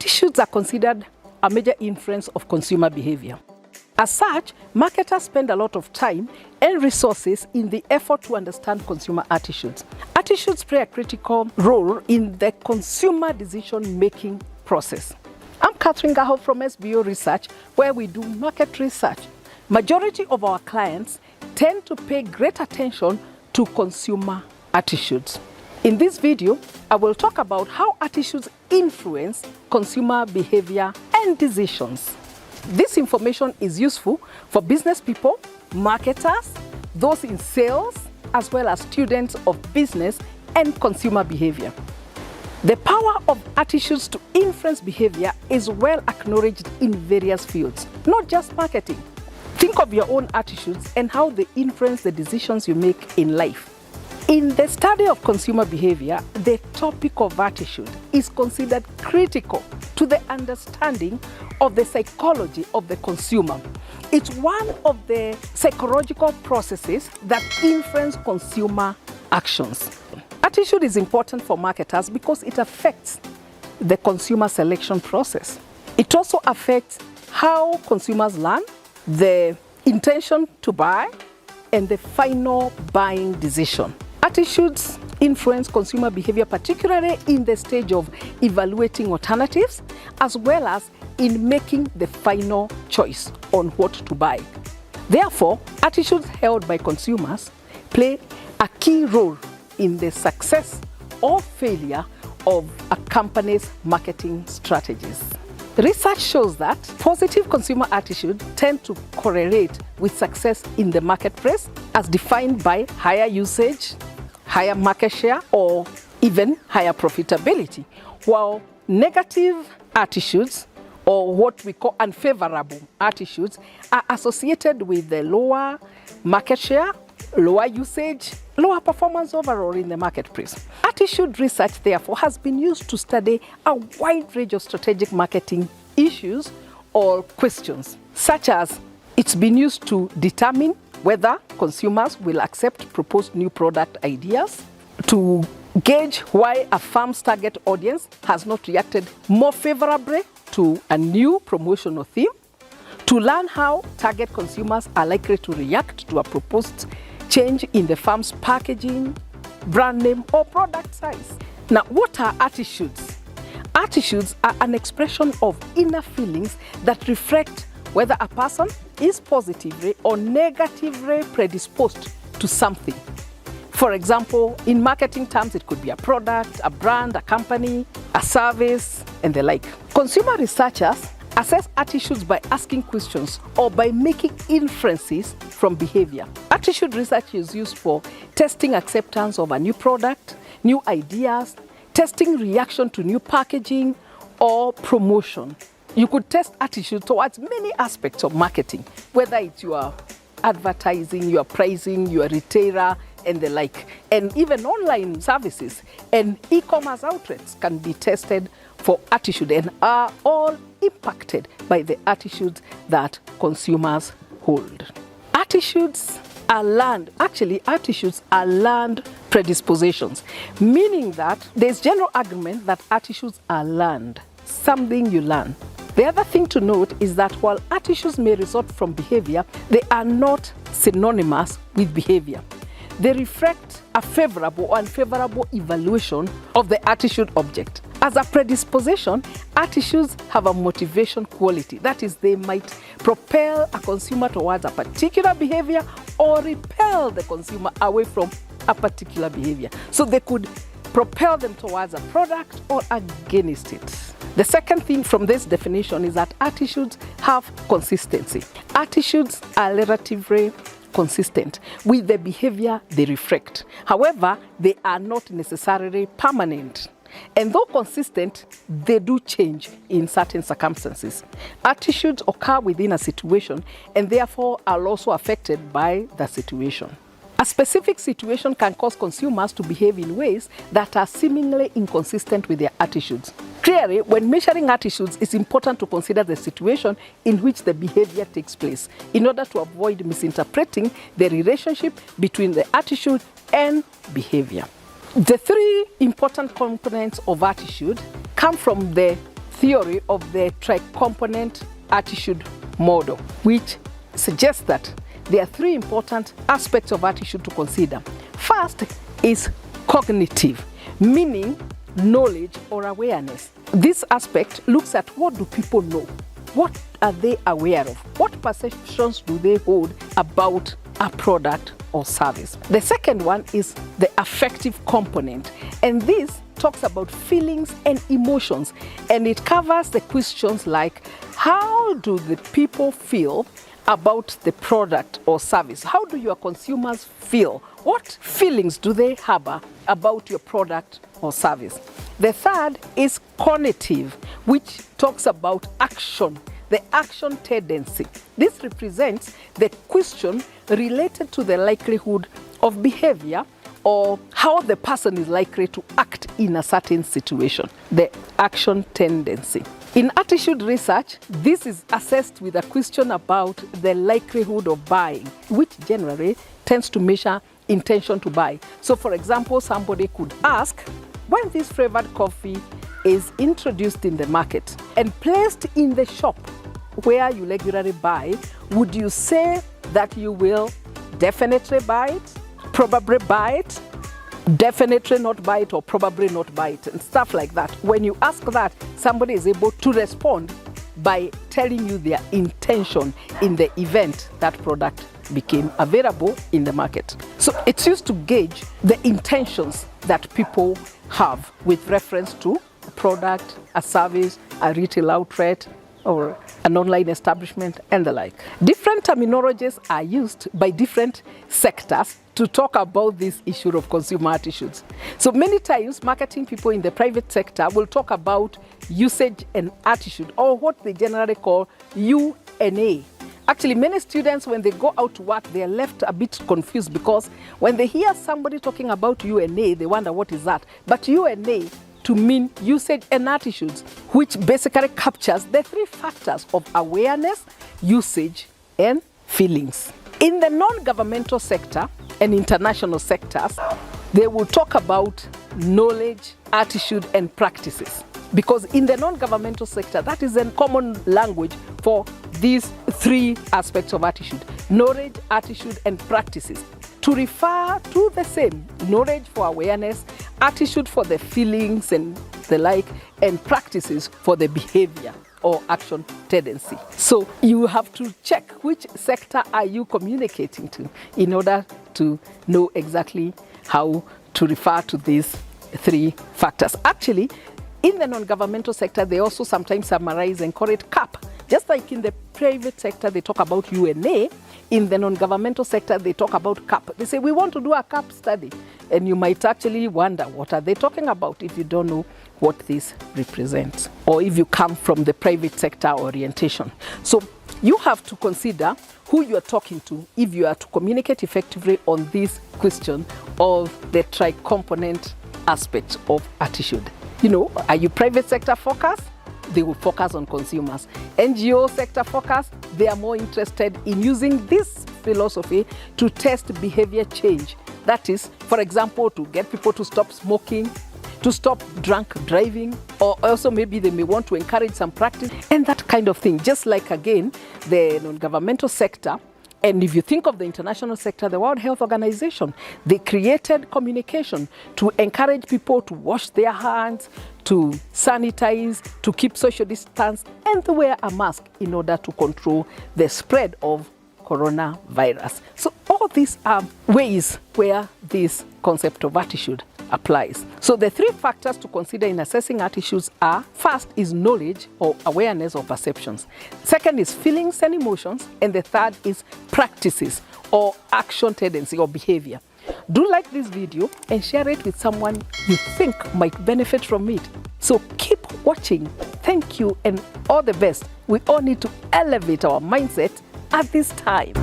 Attitudes are considered a major influence of consumer behavior. As such, marketers spend a lot of time and resources in the effort to understand consumer attitudes. Attitudes play a critical role in the consumer decision-making process. I'm Catherine Gaho from SBO Research, where we do market research. Majority of our clients tend to pay great attention to consumer attitudes. In this video, I will talk about how attitudes influence consumer behavior and decisions. This information is useful for business people, marketers, those in sales, as well as students of business and consumer behavior. The power of attitudes to influence behavior is well acknowledged in various fields, not just marketing. Think of your own attitudes and how they influence the decisions you make in life. In the study of consumer behavior, the topic of attitude is considered critical to the understanding of the psychology of the consumer. It's one of the psychological processes that influence consumer actions. Attitude is important for marketers because it affects the consumer selection process. It also affects how consumers learn, the intention to buy, and the final buying decision. Attitudes influence consumer behavior, particularly in the stage of evaluating alternatives, as well as in making the final choice on what to buy. Therefore, attitudes held by consumers play a key role in the success or failure of a company's marketing strategies. Research shows that positive consumer attitudes tend to correlate with success in the marketplace as defined by higher usage, higher market share, or even higher profitability, while negative attitudes, or what we call unfavourable attitudes, are associated with the lower market share, lower usage, lower performance overall in the marketplace. Attitude research, therefore, has been used to study a wide range of strategic marketing issues or questions, such as it's been used to determine whether consumers will accept proposed new product ideas, to gauge why a firm's target audience has not reacted more favorably to a new promotional theme, to learn how target consumers are likely to react to a proposed change in the firm's packaging, brand name, or product size. Now, what are attitudes? Attitudes are an expression of inner feelings that reflect whether a person is positively or negatively predisposed to something. For example, in marketing terms, it could be a product, a brand, a company, a service, and the like. Consumer researchers assess attitudes by asking questions or by making inferences from behavior. Attitude research is used for testing acceptance of a new product, new ideas, testing reaction to new packaging, or promotion. You could test attitude towards many aspects of marketing, whether it's your advertising, your pricing, your retailer, and the like. And even online services and e-commerce outlets can be tested for attitude and are all impacted by the attitudes that consumers hold. Attitudes are learned. Actually, attitudes are learned predispositions, meaning that there's general agreement that attitudes are learned, something you learn. The other thing to note is that while attitudes may result from behavior, they are not synonymous with behavior. They reflect a favourable or unfavourable evaluation of the attitude object. As a predisposition, attitudes have a motivation quality. That is, they might propel a consumer towards a particular behavior or repel the consumer away from a particular behavior. So they could propel them towards a product or against it. The second thing from this definition is that attitudes have consistency. Attitudes are relatively consistent with the behavior they reflect. However, they are not necessarily permanent. And though consistent, they do change in certain circumstances. Attitudes occur within a situation and therefore are also affected by the situation. A specific situation can cause consumers to behave in ways that are seemingly inconsistent with their attitudes. Clearly, when measuring attitudes, it's important to consider the situation in which the behavior takes place in order to avoid misinterpreting the relationship between the attitude and behavior. The three important components of attitude come from the theory of the tri-component attitude model, which suggests that there are three important aspects of attitude to consider. First is cognitive, meaning knowledge or awareness. This aspect looks at what do people know? What are they aware of? What perceptions do they hold about a product or service? The second one is the affective component, and this talks about feelings and emotions, and it covers the questions like how do the people feel about the product or service? How do your consumers feel? What feelings do they harbor about your product or service? The third is cognitive, which talks about action, the action tendency. This represents the question related to the likelihood of behavior or how the person is likely to act in a certain situation, the action tendency. In attitude research, this is assessed with a question about the likelihood of buying, which generally tends to measure intention to buy. So for example, somebody could ask, when this flavored coffee is introduced in the market and placed in the shop where you regularly buy, would you say that you will definitely buy it, probably buy it, definitely not buy it, or probably not buy it, and stuff like that? When you ask that, somebody is able to respond by telling you their intention in the event that product became available in the market. So it's used to gauge the intentions that people have with reference to a product, a service, a retail outlet, or an online establishment, and the like. Different terminologies are used by different sectors to talk about this issue of consumer attitudes. So many times, marketing people in the private sector will talk about usage and attitude, or what they generally call U&A. Actually, many students, when they go out to work, they are left a bit confused because when they hear somebody talking about U&A, they wonder what is that. But U&A to mean usage and attitudes, which basically captures the three factors of awareness, usage, and feelings. In the non-governmental sector and international sectors, they will talk about knowledge, attitude, and practices. Because in the non-governmental sector, that is a common language for these three aspects of attitude: knowledge, attitude, and practices, to refer to the same: knowledge for awareness, attitude for the feelings and the like, and practices for the behavior or action tendency. So you have to check which sector are you communicating to in order to know exactly how to refer to these three factors. Actually, in the non-governmental sector, they also sometimes summarize and call it CAP. Just like in the private sector, they talk about U&A, in the non-governmental sector, they talk about CAP. They say, we want to do a CAP study. And you might actually wonder, what are they talking about if you don't know what this represents, or if you come from the private sector orientation. So you have to consider who you are talking to if you are to communicate effectively on this question of the tri-component aspect of attitude. You know, are you private sector focused? They will focus on consumers. NGO sector focused, they are more interested in using this philosophy to test behavior change. That is, for example, to get people to stop smoking, to stop drunk driving, or also maybe they may want to encourage some practice and that kind of thing. Just like, again, the non-governmental sector. And if you think of the international sector, the World Health Organization, they created communication to encourage people to wash their hands, to sanitize, to keep social distance, and to wear a mask in order to control the spread of coronavirus. So all these are ways where this concept of attitude applies. So the three factors to consider in assessing attitudes are: first is knowledge or awareness or perceptions. Second is feelings and emotions. And the third is practices or action tendency or behavior. Do like this video and share it with someone you think might benefit from it. So keep watching. Thank you and all the best. We all need to elevate our mindset at this time.